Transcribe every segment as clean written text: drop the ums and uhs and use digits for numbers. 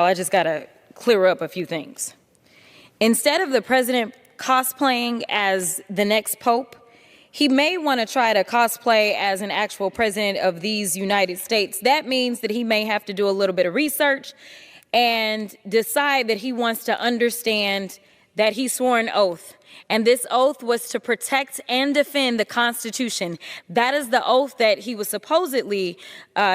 I just got to clear up a few things. Instead of the president cosplaying as the next pope, he may want to try to cosplay as an actual president of these United States. That means that he may have to do a little bit of research and decide that he wants to understand that he swore an oath. And this oath was to protect and defend the Constitution. That is the oath that he was supposedly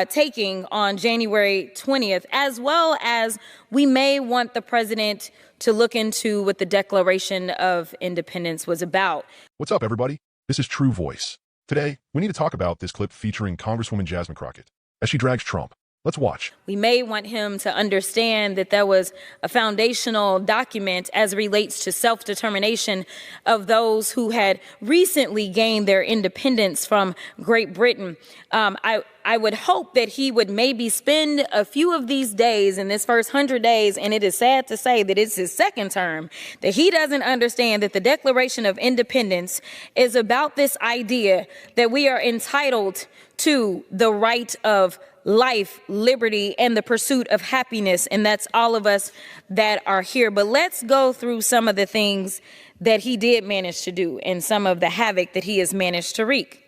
taking on January 20th, as well as we may want the president to look into what the Declaration of Independence was about. What's up, everybody? This is True Voice. Today, we need to talk about this clip featuring Congresswoman Jasmine Crockett as she drags Trump. Let's watch. We may want him to understand that there was a foundational document as it relates to self-determination of those who had recently gained their independence from Great Britain. I would hope that he would maybe spend a few of these days in this first 100 days, and it is sad to say that it's his second term, that he doesn't understand that the Declaration of Independence is about this idea that we are entitled to the right of life, liberty, and the pursuit of happiness. And that's all of us that are here. But let's go through some of the things that he did manage to do and some of the havoc that he has managed to wreak.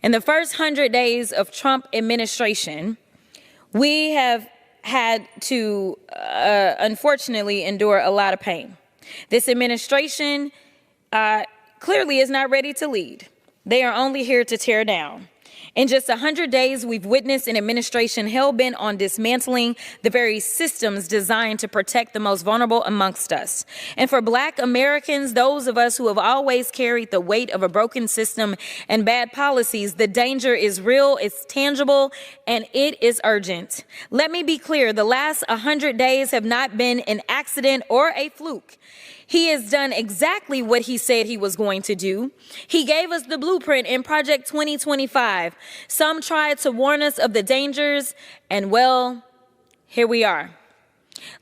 In the first 100 days of Trump administration, we have had to, unfortunately, endure a lot of pain. This administration clearly is not ready to lead. They are only here to tear down. In just 100 days, we've witnessed an administration hell-bent on dismantling the very systems designed to protect the most vulnerable amongst us. And for Black Americans, those of us who have always carried the weight of a broken system and bad policies, the danger is real, it's tangible, and it is urgent. Let me be clear, the last 100 days have not been an accident or a fluke. He has done exactly what he said he was going to do. He gave us the blueprint in Project 2025. Some tried to warn us of the dangers, and well, here we are.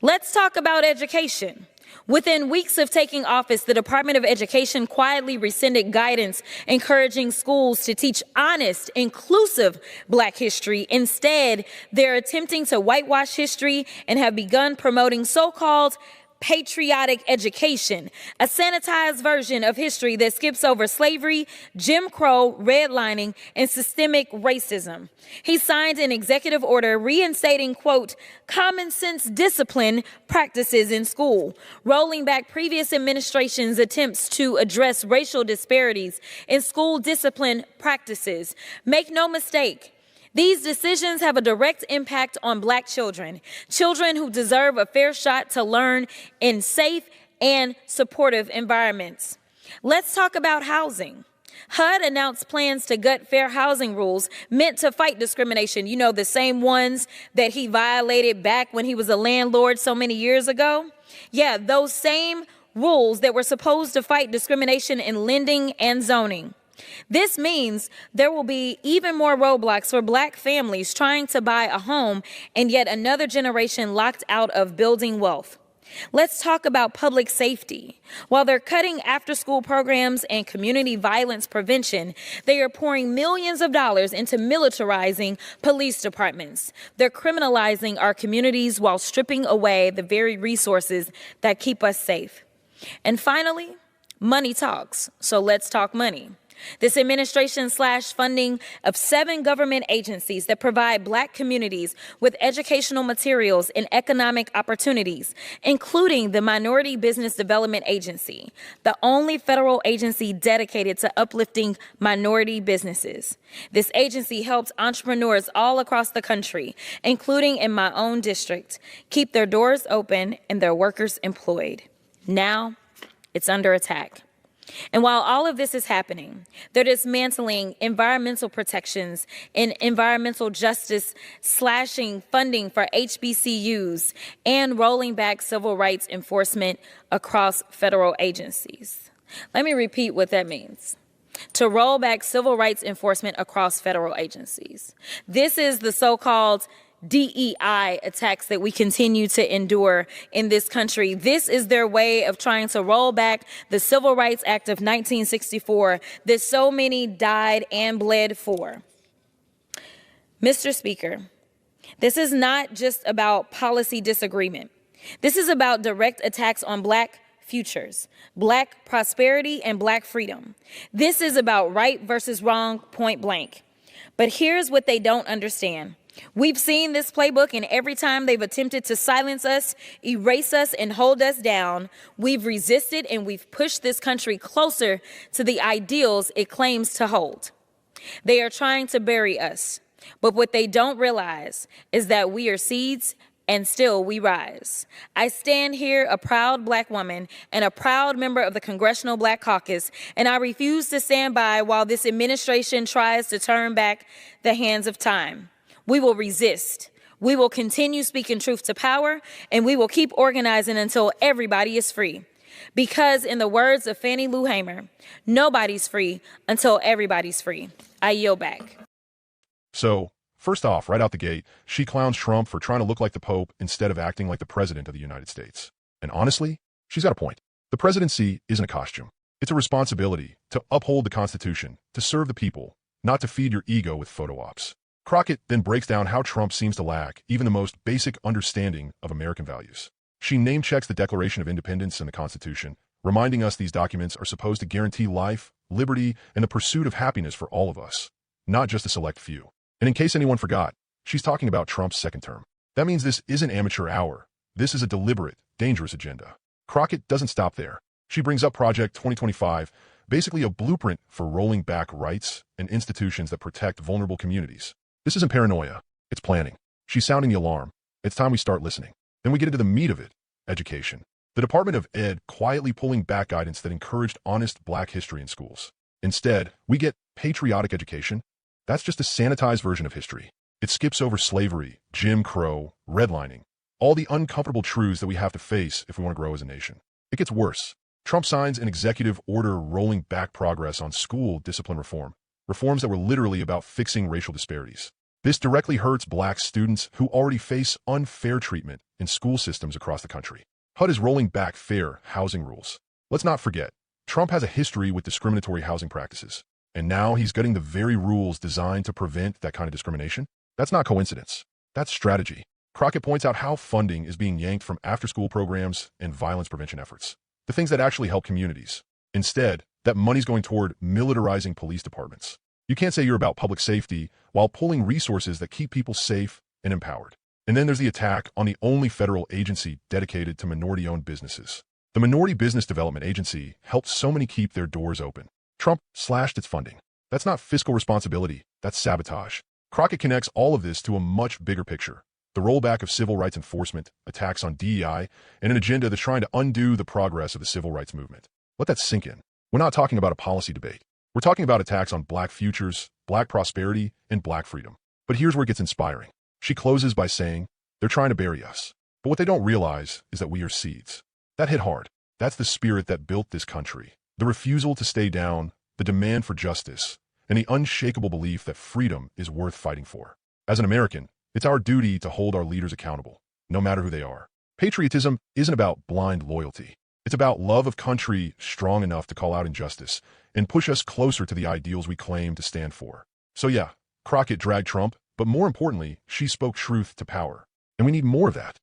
Let's talk about education. Within weeks of taking office, the Department of Education quietly rescinded guidance encouraging schools to teach honest, inclusive Black history. Instead, they're attempting to whitewash history and have begun promoting so-called patriotic education, a sanitized version of history that skips over slavery, Jim Crow, redlining, and systemic racism. He signed an executive order reinstating, quote, common sense discipline practices in school, rolling back previous administrations' attempts to address racial disparities in school discipline practices. Make no mistake, these decisions have a direct impact on Black children, children who deserve a fair shot to learn in safe and supportive environments. Let's talk about housing. HUD announced plans to gut fair housing rules meant to fight discrimination. You know, the same ones that he violated back when he was a landlord so many years ago. Yeah, those same rules that were supposed to fight discrimination in lending and zoning. This means there will be even more roadblocks for Black families trying to buy a home and yet another generation locked out of building wealth. Let's talk about public safety. While they're cutting after-school programs and community violence prevention, they are pouring millions of dollars into militarizing police departments. They're criminalizing our communities while stripping away the very resources that keep us safe. And finally, money talks. So let's talk money. This administration slashed funding of 7 government agencies that provide Black communities with educational materials and economic opportunities, including the Minority Business Development Agency, the only federal agency dedicated to uplifting minority businesses. This agency helps entrepreneurs all across the country, including in my own district, keep their doors open and their workers employed. Now, it's under attack. And while all of this is happening, they're dismantling environmental protections and environmental justice, slashing funding for HBCUs, and rolling back civil rights enforcement across federal agencies. Let me repeat what that means. To roll back civil rights enforcement across federal agencies. This is the so-called DEI attacks that we continue to endure in this country. This is their way of trying to roll back the Civil Rights Act of 1964 that so many died and bled for. Mr. Speaker, This is not just about policy disagreement. This is about direct attacks on Black futures, Black prosperity, and Black freedom. This is about right versus wrong, point blank. But here's what they don't understand. We've seen this playbook, and every time they've attempted to silence us, erase us, and hold us down, we've resisted and we've pushed this country closer to the ideals it claims to hold. They are trying to bury us, but what they don't realize is that we are seeds and still we rise. I stand here a proud Black woman and a proud member of the Congressional Black Caucus, and I refuse to stand by while this administration tries to turn back the hands of time. We will resist. We will continue speaking truth to power, and we will keep organizing until everybody is free. Because in the words of Fannie Lou Hamer, nobody's free until everybody's free. I yield back. So, first off, right out the gate, she clowns Trump for trying to look like the Pope instead of acting like the President of the United States. And honestly, she's got a point. The presidency isn't a costume. It's a responsibility to uphold the Constitution, to serve the people, not to feed your ego with photo ops. Crockett then breaks down how Trump seems to lack even the most basic understanding of American values. She name-checks the Declaration of Independence and the Constitution, reminding us these documents are supposed to guarantee life, liberty, and the pursuit of happiness for all of us, not just a select few. And in case anyone forgot, she's talking about Trump's second term. That means this isn't amateur hour. This is a deliberate, dangerous agenda. Crockett doesn't stop there. She brings up Project 2025, basically a blueprint for rolling back rights and institutions that protect vulnerable communities. This isn't paranoia. It's planning. She's sounding the alarm. It's time we start listening. Then we get into the meat of it, education. The Department of Ed quietly pulling back guidance that encouraged honest Black history in schools. Instead, we get patriotic education. That's just a sanitized version of history. It skips over slavery, Jim Crow, redlining, all the uncomfortable truths that we have to face if we want to grow as a nation. It gets worse. Trump signs an executive order rolling back progress on school discipline reform, reforms that were literally about fixing racial disparities. This directly hurts Black students who already face unfair treatment in school systems across the country. HUD is rolling back fair housing rules. Let's not forget, Trump has a history with discriminatory housing practices, and now he's gutting the very rules designed to prevent that kind of discrimination. That's not coincidence. That's strategy. Crockett points out how funding is being yanked from after-school programs and violence prevention efforts, the things that actually help communities. Instead, that money's going toward militarizing police departments. You can't say you're about public safety while pulling resources that keep people safe and empowered. And then there's the attack on the only federal agency dedicated to minority-owned businesses. The Minority Business Development Agency helped so many keep their doors open. Trump slashed its funding. That's not fiscal responsibility, that's sabotage. Crockett connects all of this to a much bigger picture. The rollback of civil rights enforcement, attacks on DEI, and an agenda that's trying to undo the progress of the civil rights movement. Let that sink in. We're not talking about a policy debate. We're talking about attacks on Black futures, Black prosperity, and Black freedom. But here's where it gets inspiring. She closes by saying, they're trying to bury us. But what they don't realize is that we are seeds. That hit hard. That's the spirit that built this country. The refusal to stay down, the demand for justice, and the unshakable belief that freedom is worth fighting for. As an American, it's our duty to hold our leaders accountable, no matter who they are. Patriotism isn't about blind loyalty. It's about love of country strong enough to call out injustice and push us closer to the ideals we claim to stand for. So yeah, Crockett dragged Trump, but more importantly, she spoke truth to power. And we need more of that.